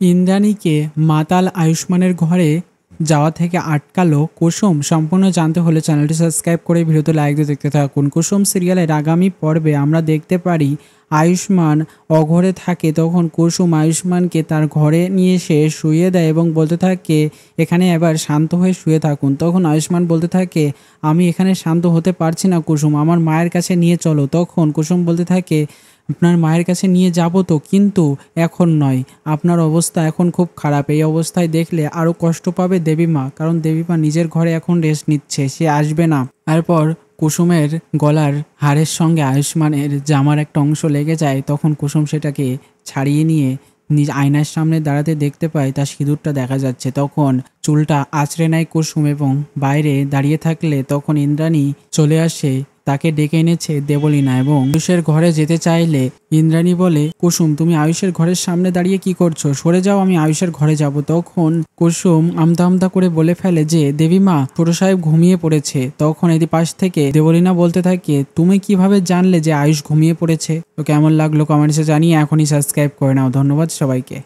ইন্দ্রাণীকে মাতাল আয়ুষ্মানের ঘরে যাওয়া থেকে আটকালো কুসুম। সম্পূর্ণ জানতে হলে চ্যানেলটি সাবস্ক্রাইব করে ভিডিওতে লাইক দিয়ে দেখতে থাকুন। কুসুম সিরিয়ালের আগামী পর্বে আমরা দেখতে পারি আয়ুষ্মান অঘরে থাকে, তখন কুসুম আয়ুষ্মানকে তার ঘরে নিয়ে এসে শুইয়ে দেয় এবং বলতে থাকে এখানে এবার শান্ত হয়ে শুয়ে থাকুন। তখন আয়ুষ্মান বলতে থাকে আমি এখানে শান্ত হতে পারছি না কুসুম, আমার মায়ের কাছে নিয়ে চলো। তখন কুসুম বলতে থাকে আপনার মায়ের কাছে নিয়ে যাব তো, কিন্তু এখন নয়, আপনার অবস্থা এখন খুব খারাপ, এই অবস্থায় দেখলে আরও কষ্ট পাবে দেবীমা, কারণ দেবীমা নিজের ঘরে এখন রেস্ট নিচ্ছে, সে আসবে না। তারপর কুসুমের গলার হাড়ের সঙ্গে আয়ুষ্মানের জামার একটা অংশ লেগে যায়, তখন কুসুম সেটাকে ছাড়িয়ে নিয়ে নিজ আয়নার সামনে দাঁড়াতে দেখতে পায় তার সিঁদুরটা দেখা যাচ্ছে। তখন চুলটা আঁচড়ে নেয় কুসুম এবং বাইরে দাঁড়িয়ে থাকলে তখন ইন্দ্রাণী চলে আসে, তাকে ডেকে এনেছে দেবলীনা এবং আয়ুষের ঘরে যেতে চাইলে ইন্দ্রাণী বলে কুসুম তুমি আয়ুষের ঘরের সামনে দাঁড়িয়ে কি করছো, সরে যাও, আমি আয়ুষের ঘরে যাব। তখন কুসুম আমতা আমতা করে বলে ফেলে যে দেবীমা ছোট সাহেব ঘুমিয়ে পড়েছে। তখন এদি পাশ থেকে দেবলীনা বলতে থাকে তুমি কিভাবে জানলে যে আয়ুষ ঘুমিয়ে পড়েছে? তো কেমন লাগলো কমেন্টসে জানিয়ে এখনই সাবস্ক্রাইব করে নাও। ধন্যবাদ সবাইকে।